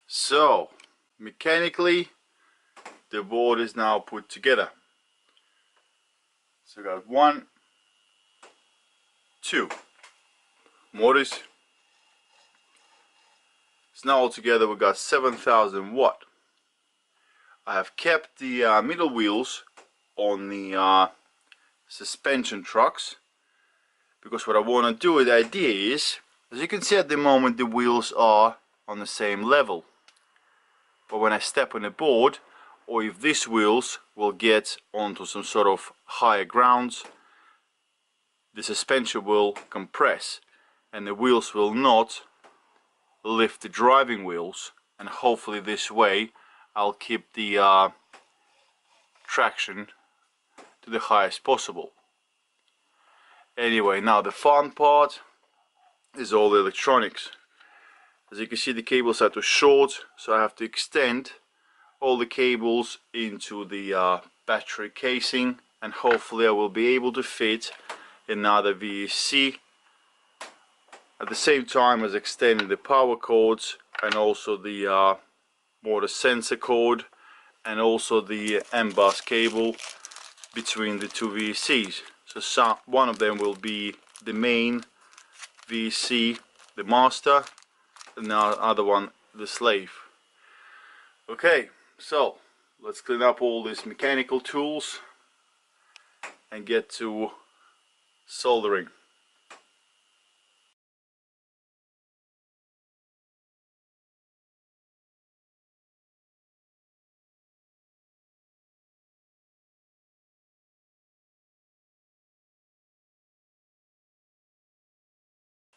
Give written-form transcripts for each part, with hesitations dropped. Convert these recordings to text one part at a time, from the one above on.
So mechanically the board is now put together. So we got 1, 2 motors. So now altogether we got 7,000 watt. I have kept the middle wheels on the suspension trucks, because what I want to do, the idea is, as you can see at the moment, the wheels are on the same level. But when I step on the board, or if these wheels will get onto some sort of higher grounds, the suspension will compress and the wheels will not lift the driving wheels, and hopefully this way I'll keep the traction to the highest possible. Anyway, now the fun part is all the electronics. As you can see, the cables are too short, so I have to extend all the cables into the battery casing, and hopefully I will be able to fit another VSC at the same time as extending the power cords and also the motor sensor cord and also the M-bus cable between the two VSCs. So one of them will be the main VSC, the master, and the other one the slave. Okay, so let's clean up all these mechanical tools and get to soldering.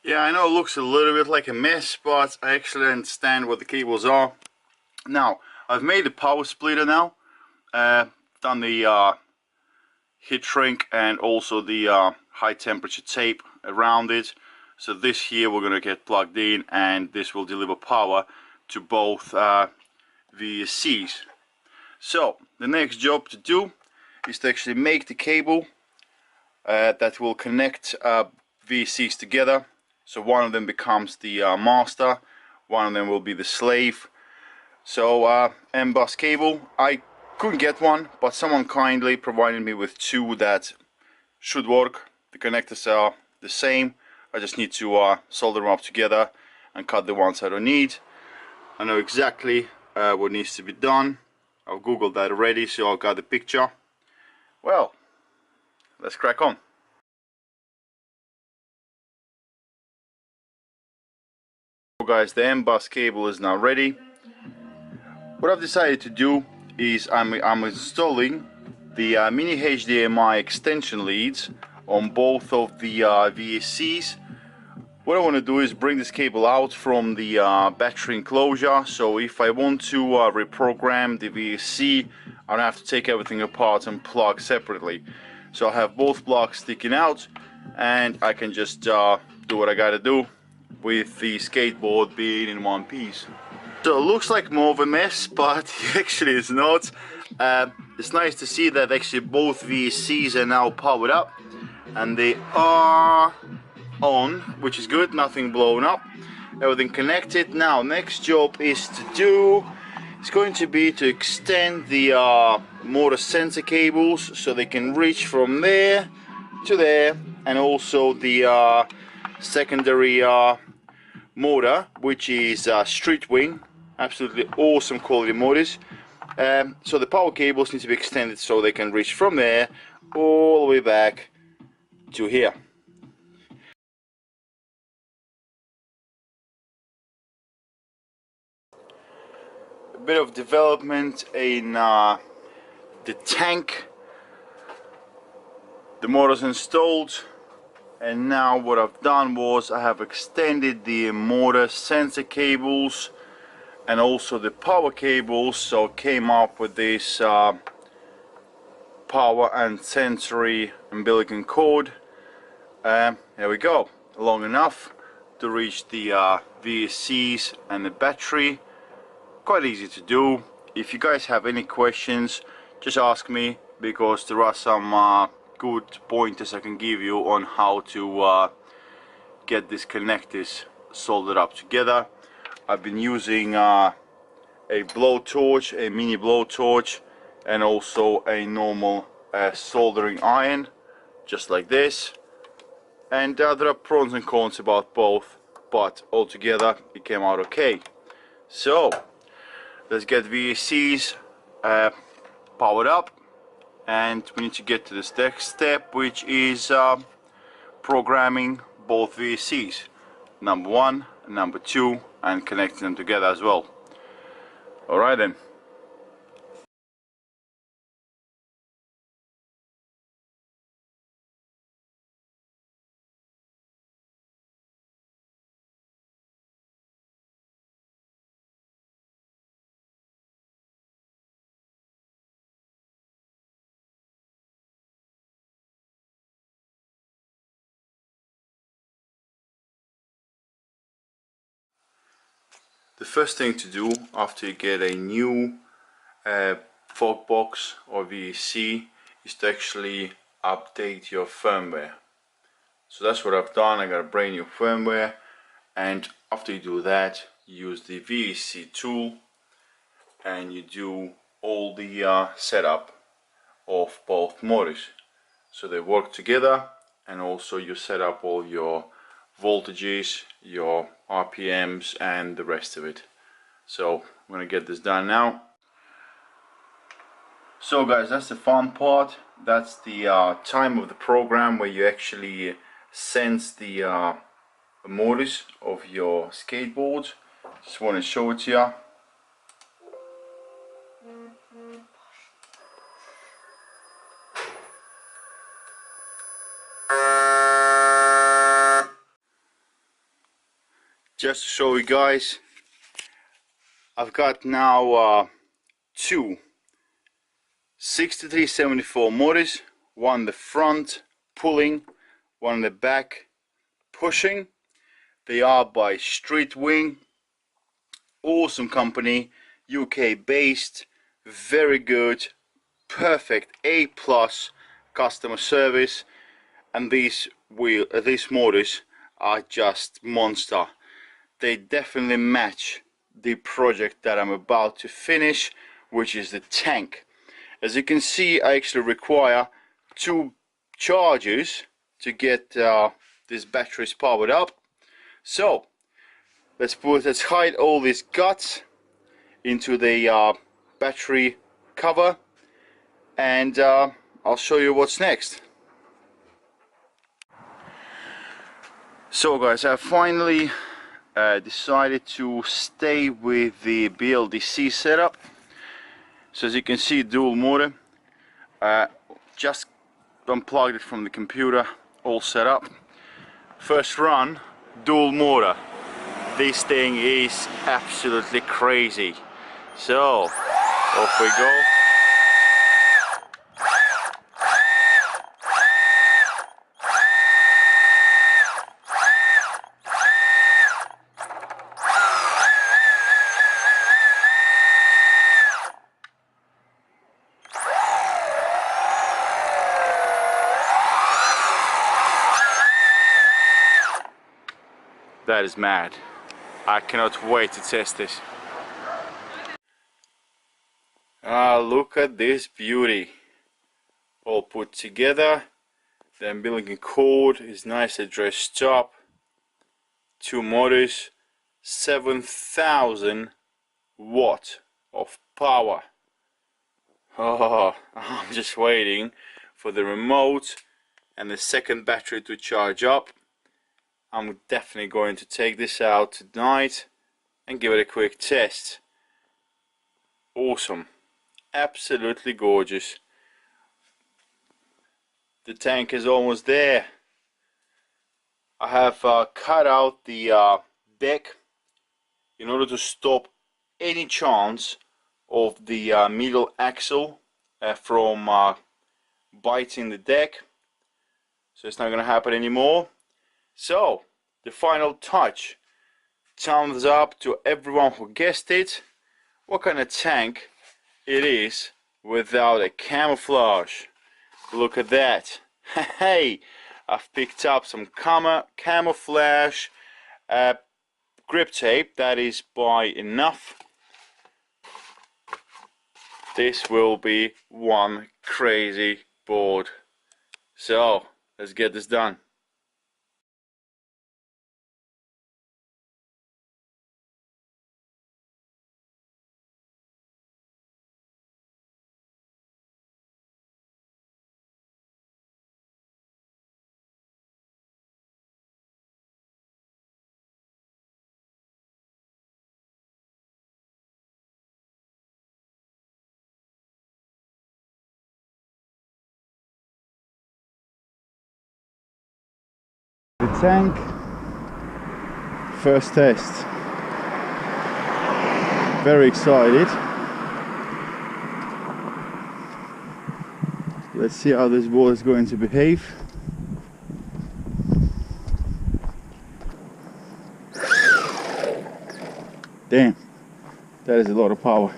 Yeah, I know it looks a little bit like a mess, but I actually understand what the cables are. Now, I've made a power splitter now, done the heat shrink and also the high temperature tape around it. So this here we're gonna get plugged in, and this will deliver power to both VSCs. So the next job to do is to actually make the cable that will connect VSCs together. So one of them becomes the master, one of them will be the slave. So M-bus cable, I couldn't get one, but someone kindly provided me with 2 that should work. The connectors are the same. I just need to solder them up together and cut the ones I don't need. I know exactly what needs to be done. I've googled that already, so I've got the picture. Well, let's crack on. So guys, the M-bus cable is now ready. What I've decided to do is I'm installing the mini HDMI extension leads on both of the VSCs. What I want to do is bring this cable out from the battery enclosure, so if I want to reprogram the VSC, I don't have to take everything apart and plug separately. So I have both plugs sticking out, and I can just do what I gotta do with the skateboard being in one piece. So it looks like more of a mess, but actually it's not. It's nice to see that actually both VSCs are now powered up, and they are on, which is good, nothing blown up, everything connected. Now next job is to do, it's going to be to extend the motor sensor cables so they can reach from there to there, and also the secondary motor, which is street wing, absolutely awesome quality motors. So the power cables need to be extended so they can reach from there all the way back to here. A bit of development in the tank. The motor's installed, and now what I've done was I have extended the motor sensor cables and also the power cables, so came up with this power and sensory umbilical cord. There we go, long enough to reach the VSCs and the battery. Quite easy to do. If you guys have any questions, just ask me, because there are some good pointers I can give you on how to get these connectors soldered up together. I've been using a blowtorch, a mini blowtorch, and also a normal soldering iron, just like this. And there are pros and cons about both, but altogether it came out okay. So let's get VACs powered up, and we need to get to this next step, which is programming both VACs, number 1 and number 2, and connecting them together as well. Alright then. The first thing to do after you get a new fog box or VAC is to actually update your firmware. So that's what I've done. I got a brand new firmware, and after you do that, you use the VAC tool and you do all the setup of both motors, so they work together, and also you set up all your voltages, your RPMs, and the rest of it. So I'm gonna get this done now. So guys, that's the fun part. That's the time of the program where you actually sense the motors of your skateboard. Just want to show it to you. Just to show you guys, I've got now two 6374 motors, one in the front pulling, one in the back pushing. They are by Street Wing, awesome company, UK based, very good, perfect A+ customer service, and these motors are just monster. They definitely match the project that I'm about to finish, which is the tank. As you can see, I actually require 2 chargers to get these batteries powered up. So let's hide all these guts into the battery cover, and I'll show you what's next. So guys, I finally decided to stay with the BLDC setup. So as you can see, dual motor, just unplugged it from the computer, all set up. First run, dual motor. This thing is absolutely crazy. So off we go. That is mad. I cannot wait to test this. Look at this beauty. All put together. The umbilical cord is nicely dressed up. 2 motors, 7,000 watt of power. Oh, I'm just waiting for the remote and the second battery to charge up. I'm definitely going to take this out tonight and give it a quick test. Awesome, absolutely gorgeous. The tank is almost there. I have cut out the deck in order to stop any chance of the middle axle from biting the deck, so it's not going to happen anymore. So the final touch. Thumbs up to everyone who guessed it. What kind of tank it is without a camouflage? Look at that. Hey, I've picked up some camouflage grip tape that is by Enough. This will be one crazy board. So let's get this done. The tank, first test. Very excited. Let's see how this board is going to behave. Damn, that is a lot of power.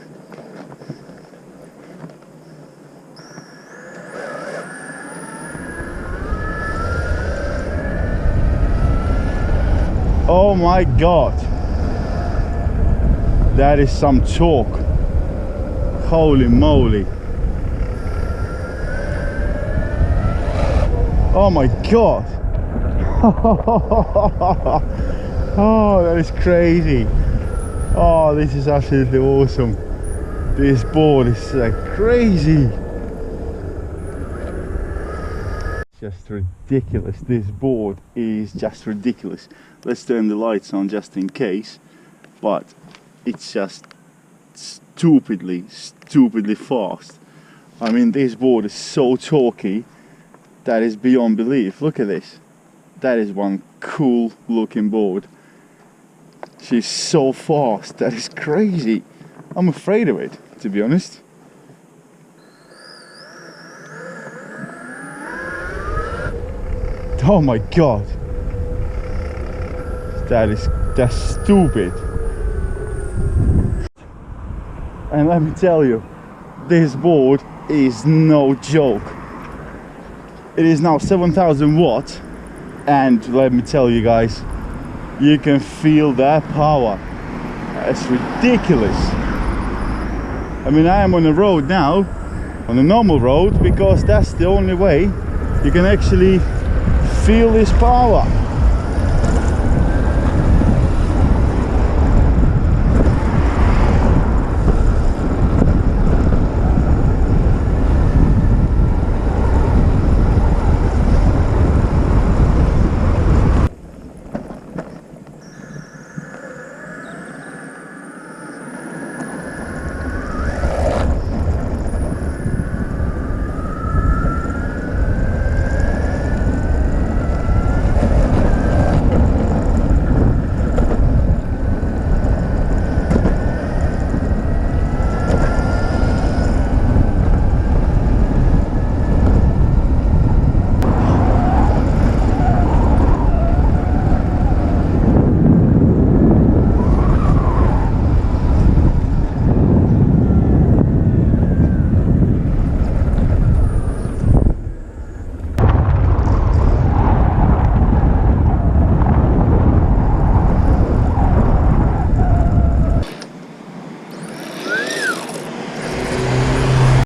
Oh my god, that is some torque. Holy moly. Oh my god. Oh, that is crazy. Oh, this is absolutely awesome. This board is like crazy. Just ridiculous. This board is just ridiculous. Let's turn the lights on just in case, but it's just stupidly fast. I mean, this board is so torquey that is beyond belief. Look at this. That is one cool looking board. She's so fast, that is crazy. I'm afraid of it, to be honest. Oh my god, that's stupid. And let me tell you, this board is no joke. It is now 7,000 watts, and let me tell you guys, you can feel that power. That's ridiculous. I mean, I am on the road now, on a normal road, because that's the only way you can actually feel this power.